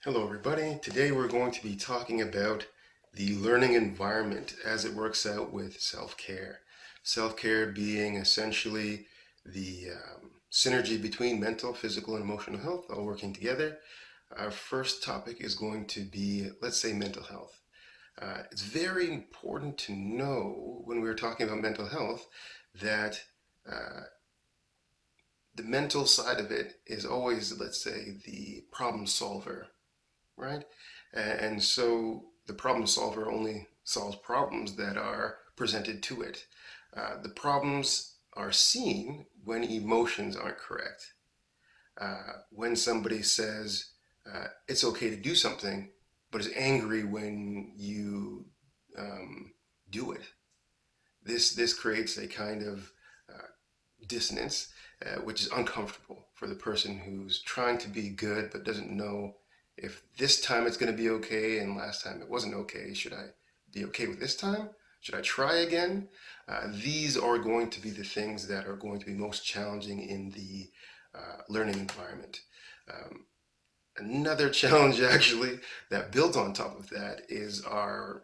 Hello, everybody. Today we're going to be talking about the learning environment as it works out with self-care. Self-care being essentially the synergy between mental, physical, and emotional health all working together. Our first topic is going to be, let's say, mental health. It's very important to know when we're talking about mental health that uh, the mental side of it is always, let's say, the problem solver, right? And so the problem solver only solves problems that are presented to it. The problems are seen when emotions aren't correct. When somebody says it's okay to do something, but is angry when you um, do it, this creates a kind of uh, dissonance, which is uncomfortable for the person who's trying to be good but doesn't know if this time it's going to be okay and last time it wasn't okay. Should I be okay with this time? Should I try again? These are going to be the things that are going to be most challenging in the learning environment. Um, Another challenge, actually, that builds on top of that is our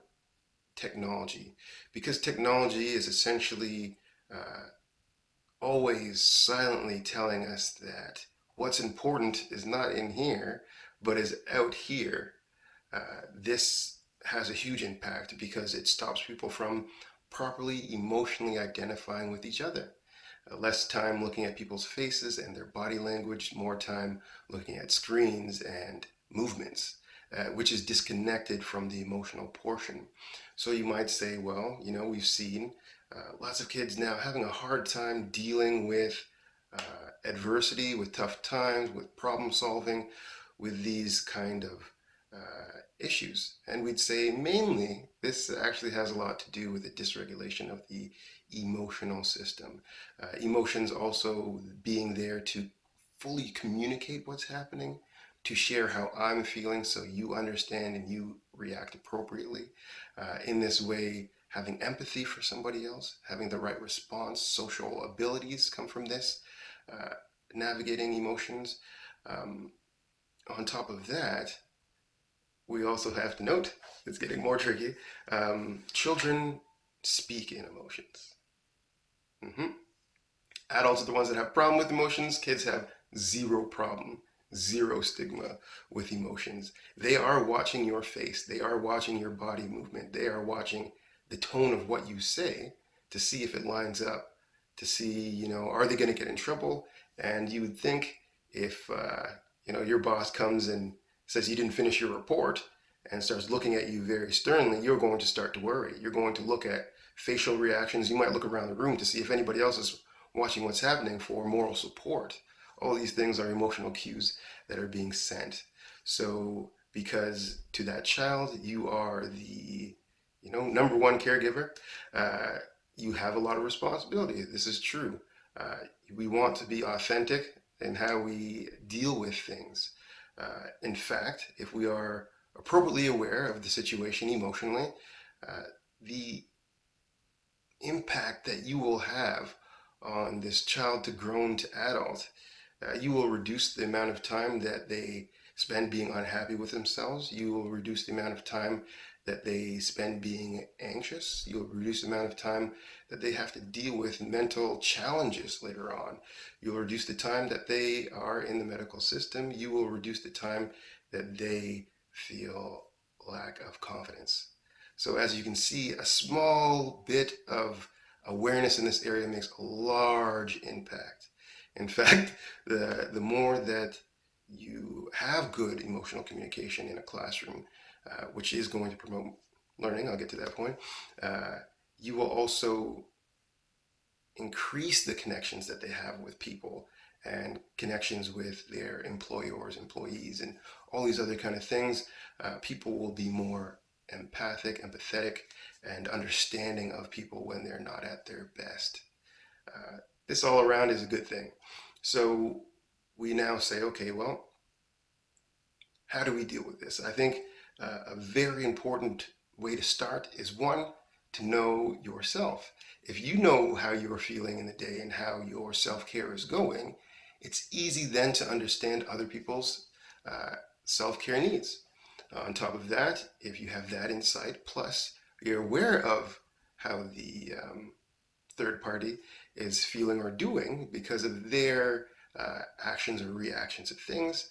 technology, because technology is essentially always silently telling us that what's important is not in here, but is out here. This has a huge impact because it stops people from properly emotionally identifying with each other. Less time looking at people's faces and their body language, more time looking at screens and movements, which is disconnected from the emotional portion. So you might say, well, we've seen lots of kids now having a hard time dealing with adversity, with tough times, with problem solving, with these kind of issues. And we'd say mainly this actually has a lot to do with the dysregulation of the emotional system. Emotions also being there to fully communicate what's happening, to share how I'm feeling so you understand and you react appropriately. In this way, having empathy for somebody else, having the right response, social abilities come from this, uh, navigating emotions. Um, on top of that, we also have to note, it's getting more tricky, children speak in emotions. Mhm. Adults are the ones that have problem with emotions. Kids have zero problem, zero stigma with emotions. They are watching your face. They are watching your body movement. They are watching the tone of what you say to see if it lines up, to see, are they going to get in trouble? And you would think if, your boss comes and says you didn't finish your report and starts looking at you very sternly, you're going to start to worry. You're going to look at facial reactions. You might look around the room to see if anybody else is watching what's happening for moral support. All these things are emotional cues that are being sent. So, because to that child, you are the, number one caregiver, uh, you have a lot of responsibility. This is true. Uh, we want to be authentic in how we deal with things. In fact, if we are appropriately aware of the situation emotionally, uh, the impact that you will have on this child to grown to adult, you will reduce the amount of time that they spend being unhappy with themselves. You will reduce the amount of time that they spend being anxious. You'll reduce the amount of time that they have to deal with mental challenges later on. You'll reduce the time that they are in the medical system. You will reduce the time that they feel lack of confidence. So as you can see, a small bit of awareness in this area makes a large impact. In fact, the more that you have good emotional communication in a classroom, which is going to promote learning, I'll get to that point, uh, you will also increase the connections that they have with people and connections with their employers, employees, and all these other kind of things. People will be more empathic, empathetic, and understanding of people when they're not at their best. Uh, this all around is a good thing. So we now say, okay, well, how do we deal with this? I think a very important way to start is one, to know yourself. If you know how you're feeling in the day and how your self care is going, it's easy then to understand other people's self-care needs. On top of that, if you have that insight, plus you're aware of how the third party is feeling or doing because of their actions or reactions to things,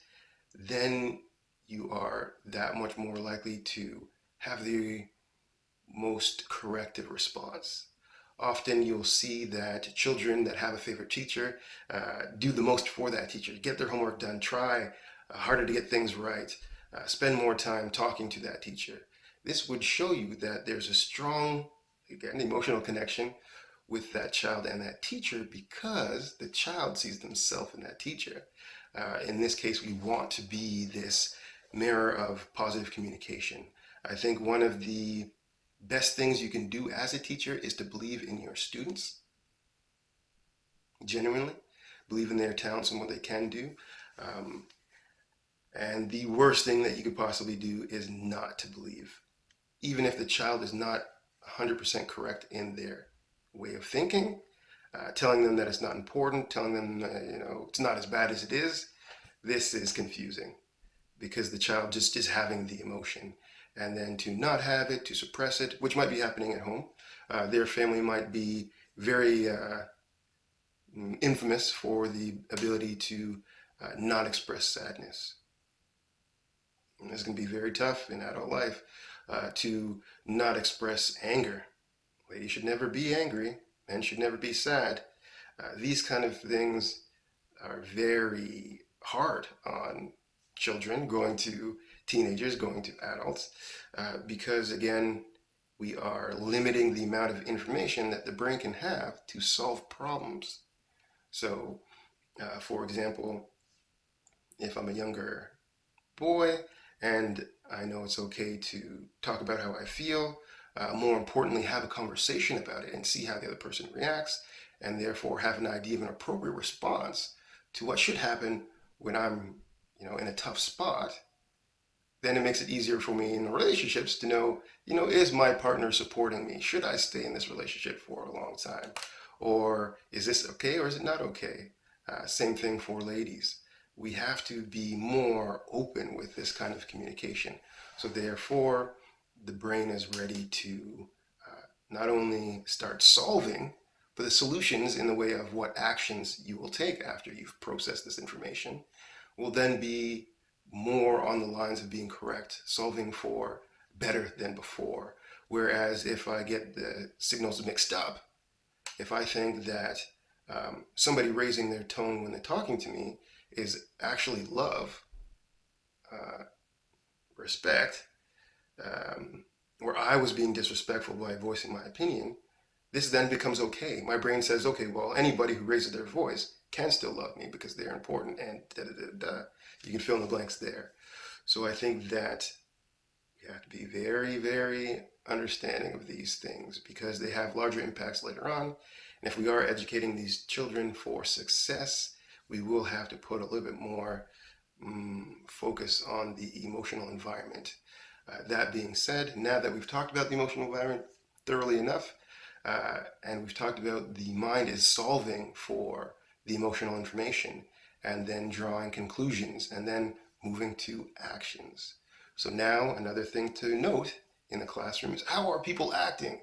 then you are that much more likely to have the most corrective response. Often you'll see that children that have a favorite teacher do the most for that teacher, get their homework done, try harder to get things right, spend more time talking to that teacher. This would show you that there's a strong, again, emotional connection with that child and that teacher because the child sees themselves in that teacher. In this case, we want to be this mirror of positive communication. I think one of the best things you can do as a teacher is to believe in your students, genuinely, believe in their talents and what they can do. Um, and the worst thing that you could possibly do is not to believe, even if the child is not 100% correct in their way of thinking, telling them that it's not important, telling them it's not as bad as it is. This is confusing because the child just is having the emotion, and then to not have it, to suppress it, which might be happening at home. Their family might be very infamous for the ability to not express sadness. And this can be very tough in adult life to not express anger. Ladies should never be angry, men should never be sad. These kind of things are very hard on children going to teenagers, going to adults, because again, we are limiting the amount of information that the brain can have to solve problems. So, for example, if I'm a younger boy and I know it's okay to talk about how I feel, more importantly, have a conversation about it and see how the other person reacts, and therefore have an idea of an appropriate response to what should happen when I'm, in a tough spot. Then it makes it easier for me in the relationships to know, is my partner supporting me? Should I stay in this relationship for a long time? Or is this okay or is it not okay? Same thing for ladies. We have to be more open with this kind of communication. So therefore, the brain is ready to not only start solving, but the solutions in the way of what actions you will take after you've processed this information will then be more on the lines of being correct, solving for better than before. Whereas if I get the signals mixed up, if I think that somebody raising their tone when they're talking to me is actually love, uh, respect, where I was being disrespectful by voicing my opinion, this then becomes okay. My brain says, okay, well, anybody who raises their voice can still love me because they're important, and da da da da. You can fill in the blanks there. So I think that you have to be very, very understanding of these things because they have larger impacts later on. And if we are educating these children for success, we will have to put a little bit more focus on the emotional environment. That being said, now that we've talked about the emotional environment thoroughly enough, and we've talked about the mind is solving for the emotional information and then drawing conclusions and then moving to actions. So now another thing to note in the classroom is how are people acting?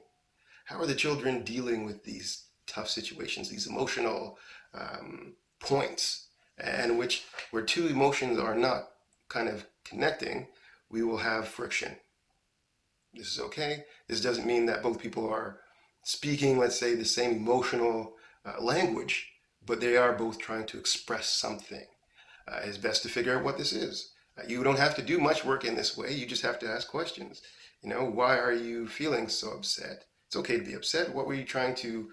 How are the children dealing with these tough situations, these emotional points, and which where two emotions are not kind of connecting, we will have friction. This is okay. This doesn't mean that both people are speaking, let's say, the same emotional language, but they are both trying to express something. It's best to figure out what this is. You don't have to do much work in this way. You just have to ask questions. Why are you feeling so upset? It's okay to be upset. What were you trying to,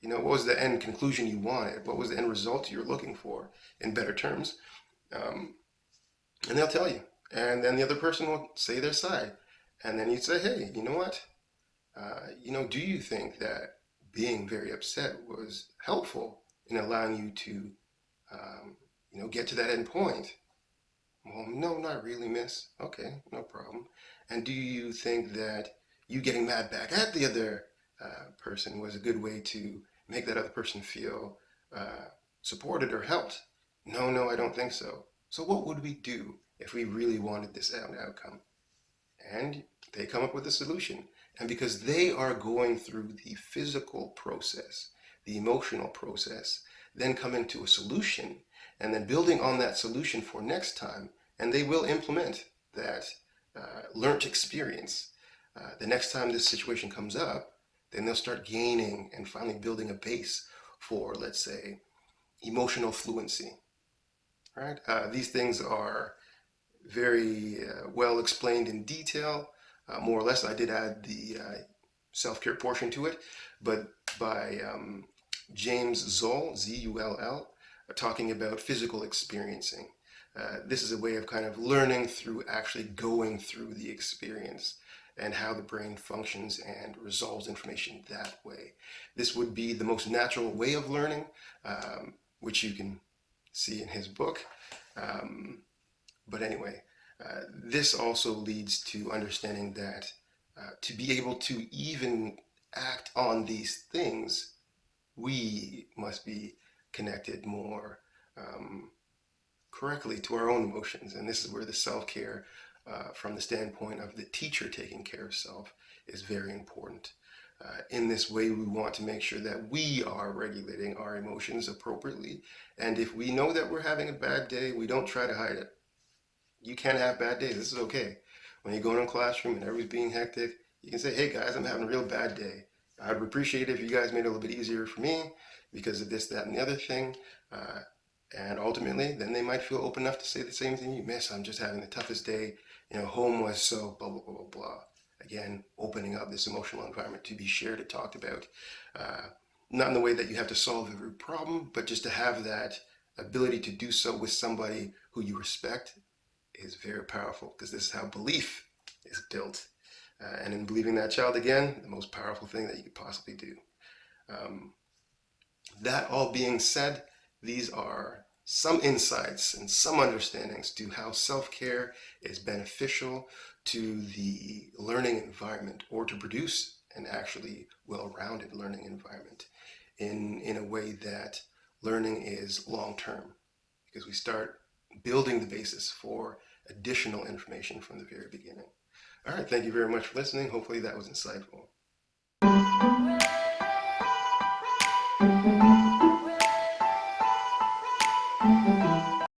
what was the end conclusion you wanted? What was the end result you're looking for in better terms? Um, and they'll tell you. And then the other person will say their side. And then you say, hey, you know what? Do you think that being very upset was helpful in allowing you to, get to that end point? Well, no, not really, miss. Okay, no problem. And do you think that you getting mad back at the other person was a good way to make that other person feel supported or helped? No, no, I don't think so. So what would we do if we really wanted this outcome? And they come up with a solution. And because they are going through the physical process, the emotional process, then coming to a solution, and then building on that solution for next time, and they will implement that learned experience. The next time this situation comes up, then they'll start gaining and finally building a base for, let's say, emotional fluency. Right? These things are very well explained in detail. More or less, I did add the self-care portion to it, but by James Zoll, Zull, talking about physical experiencing. This is a way of kind of learning through actually going through the experience and how the brain functions and resolves information that way. This would be the most natural way of learning, which you can see in his book. Um, but anyway, this also leads to understanding that to be able to even act on these things, we must be connected more um, correctly to our own emotions. And this is where the self care, from the standpoint of the teacher taking care of self, is very important. In this way, we want to make sure that we are regulating our emotions appropriately. And if we know that we're having a bad day, we don't try to hide it. You can have bad days. This is okay. When you go in a classroom and everybody's being hectic, you can say, hey guys, I'm having a real bad day. I'd appreciate it if you guys made it a little bit easier for me because of this, that, and the other thing. Uh, and ultimately, then they might feel open enough to say the same thing you miss. I'm just having the toughest day. Home was so blah, blah, blah, blah, blah. Again, opening up this emotional environment to be shared and talked about. Uh, Not in the way that you have to solve the root problem, but just to have that ability to do so with somebody who you respect is very powerful because this is how belief is built. And in believing that child again, the most powerful thing that you could possibly do. Um, that all being said, these are some insights and some understandings to how self care is beneficial to the learning environment or to produce an actually well rounded learning environment in a way that learning is long term because we start building the basis for additional information from the very beginning. All right, thank you very much for listening. Hopefully that was insightful.